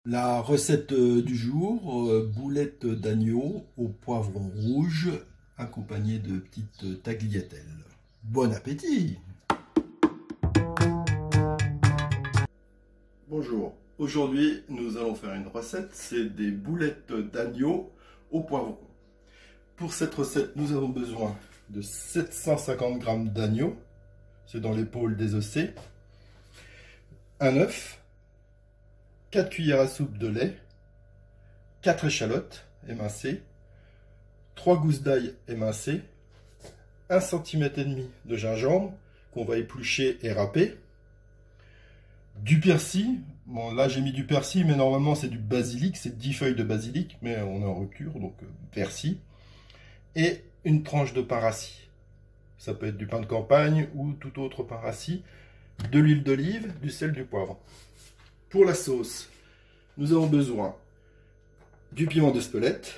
La recette du jour, boulettes d'agneau au poivron rouge accompagnées de petites tagliatelles. Bon appétit! Bonjour, aujourd'hui nous allons faire une recette, c'est des boulettes d'agneau au poivron. Pour cette recette, nous avons besoin de 750 g d'agneau, c'est dans l'épaule désossée, un œuf, 4 cuillères à soupe de lait, 4 échalotes émincées, 3 gousses d'ail émincées, 1,5 cm de gingembre qu'on va éplucher et râper, du persil, bon là j'ai mis du persil mais normalement c'est du basilic, c'est 10 feuilles de basilic mais on est en rupture donc persil, et une tranche de pain rassis, ça peut être du pain de campagne ou tout autre pain rassis, de l'huile d'olive, du sel, du poivre. Pour la sauce, nous avons besoin du piment d'Espelette,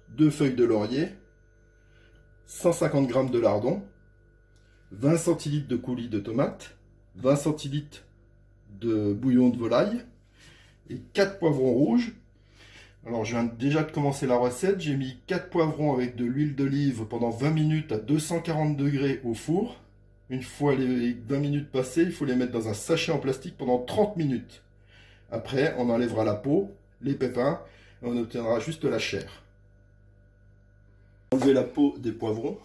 2 feuilles de laurier, 150 g de lardon, 20 centilitres de coulis de tomates, 20 centilitres de bouillon de volaille et 4 poivrons rouges. Alors je viens déjà de commencer la recette, j'ai mis 4 poivrons avec de l'huile d'olive pendant 20 minutes à 240 degrés au four. Une fois les 20 minutes passées, il faut les mettre dans un sachet en plastique pendant 30 minutes. Après, on enlèvera la peau, les pépins, et on obtiendra juste la chair. Enlever la peau des poivrons.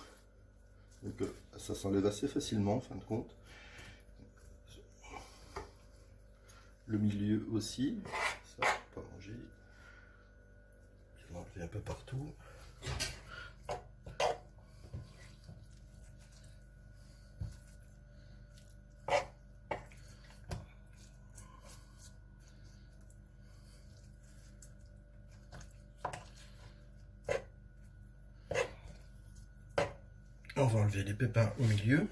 Donc, ça s'enlève assez facilement en fin de compte. Le milieu aussi. Ça, pas manger. Je vais enlever un peu partout. On va enlever les pépins au milieu.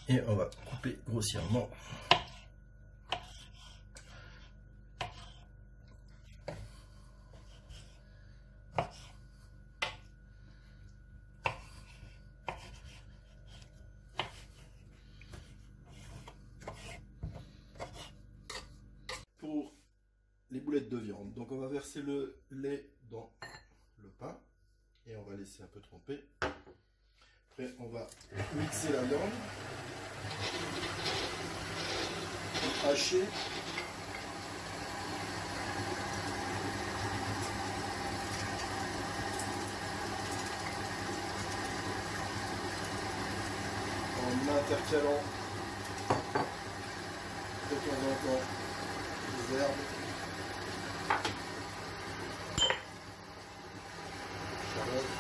Et on va couper grossièrement. Pour les boulettes de viande, donc on va verser le lait dans le pain et on va laisser un peu tremper. Après on va mixer la viande, hacher. En intercalant de temps en temps les herbes, carottes,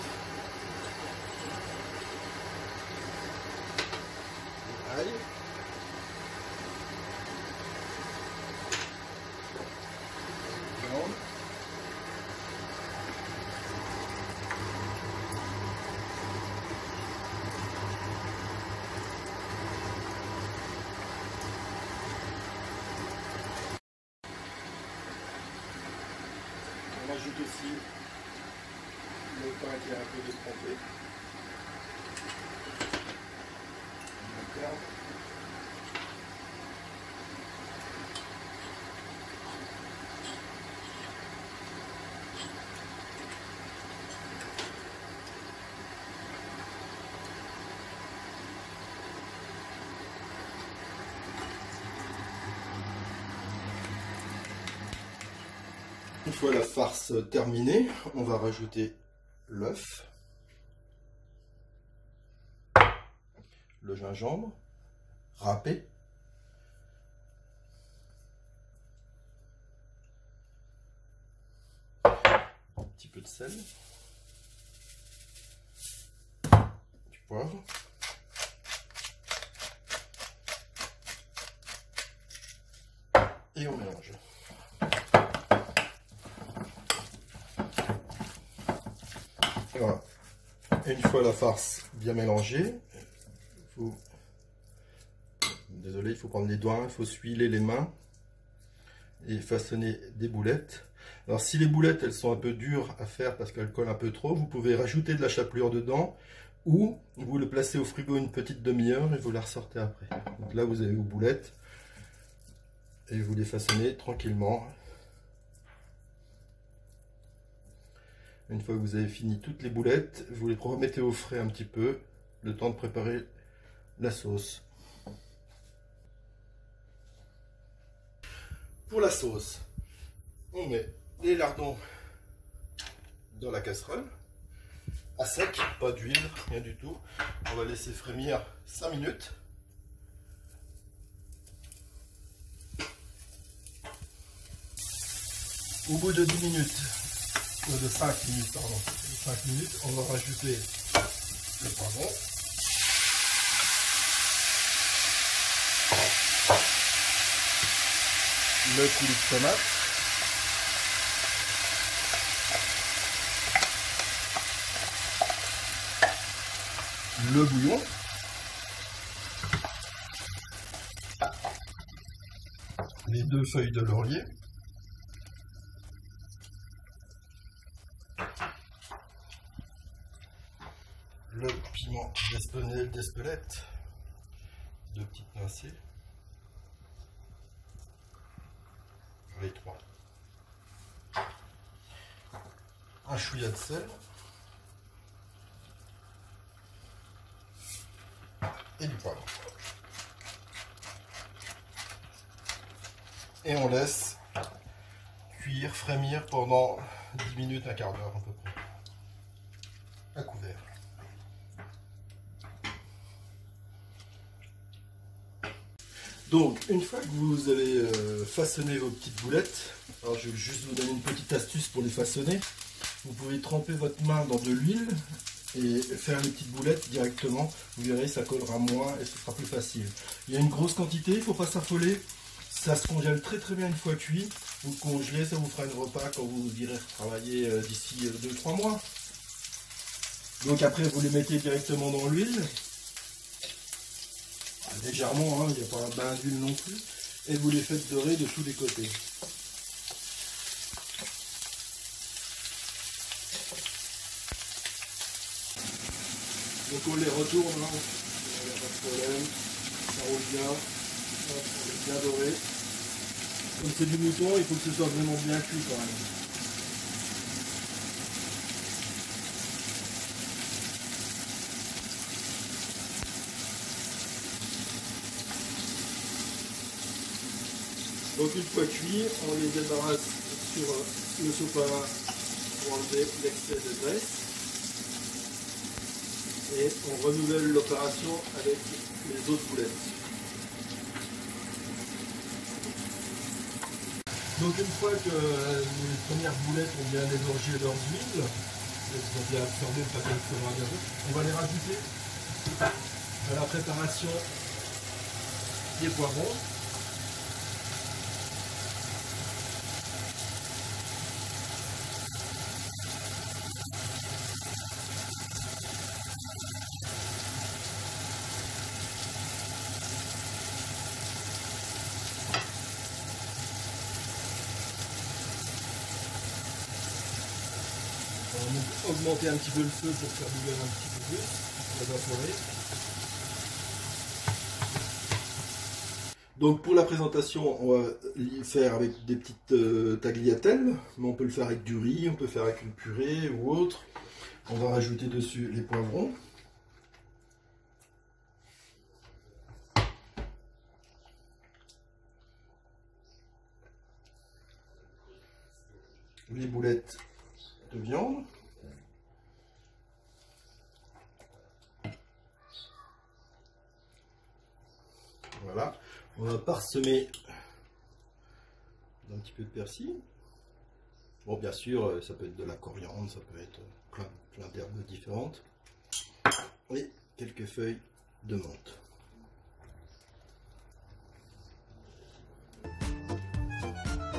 ail, viande, on ajoute aussi le pain qui est un peu détrempé. On alterne. Une fois la farce terminée, on va rajouter l'œuf, le gingembre râpé, un petit peu de sel, du poivre, et on mélange. Et voilà. Et une fois la farce bien mélangée, vous Désolé, il faut prendre les doigts, il faut se huiler les mains et façonner des boulettes. Alors si les boulettes elles sont un peu dures à faire parce qu'elles collent un peu trop, vous pouvez rajouter de la chapelure dedans ou vous le placez au frigo une petite demi-heure et vous la ressortez après. Donc là vous avez vos boulettes et vous les façonnez tranquillement. Une fois que vous avez fini toutes les boulettes, vous les remettez au frais un petit peu, le temps de préparer la sauce. Pour la sauce, on met les lardons dans la casserole, à sec, pas d'huile, rien du tout. On va laisser frémir 5 minutes. Au bout de 10 minutes, de 5 minutes, pardon, 5 minutes, on va rajouter le poivron. Le coulis de tomate. Le bouillon. Les 2 feuilles de laurier. Le piment d'Espelette. 2 petites pincées. Les 3. Un chouïa de sel. Et du poivre. Et on laisse cuire, frémir pendant 10 minutes, un quart d'heure à peu près. À couvert. Donc, une fois que vous avez façonné vos petites boulettes, alors je vais juste vous donner une petite astuce pour les façonner. Vous pouvez tremper votre main dans de l'huile et faire les petites boulettes directement. Vous verrez, ça collera moins et ce sera plus facile. Il y a une grosse quantité, il ne faut pas s'affoler. Ça se congèle très très bien une fois cuit. Vous congelez, ça vous fera un repas quand vous irez travailler d'ici 2-3 mois. Donc après, vous les mettez directement dans l'huile. Légèrement, hein, il n'y a pas un bain d'huile non plus. Et vous les faites dorer de tous les côtés. Donc on les retourne, hein. Il n'y a pas de problème. Ça roule bien. Hop, on est bien doré. Comme c'est du mouton, il faut que ce soit vraiment bien cuit quand même. Donc une fois cuit, on les débarrasse sur le sopalin pour enlever l'excès de graisse. Et on renouvelle l'opération avec les autres boulettes. Donc une fois que les premières boulettes ont bien égorgé leurs huiles, elles ont bien absorbé le paquet de fromage, on va les rajouter à la préparation des poivrons. On va augmenter un petit peu le feu pour faire bouillir un petit peu plus, évaporer. Donc pour la présentation, on va le faire avec des petites tagliatelles, mais on peut le faire avec du riz, on peut le faire avec une purée ou autre. On va rajouter dessus les poivrons. Les boulettes de viande. Voilà, on va parsemer d'un petit peu de persil. Bon, bien sûr, ça peut être de la coriandre, ça peut être plein d'herbes différentes. Et quelques feuilles de menthe.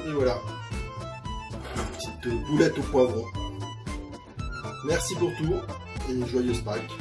Et voilà, petite boulette au poivron. Merci pour tout et joyeuse Pâques.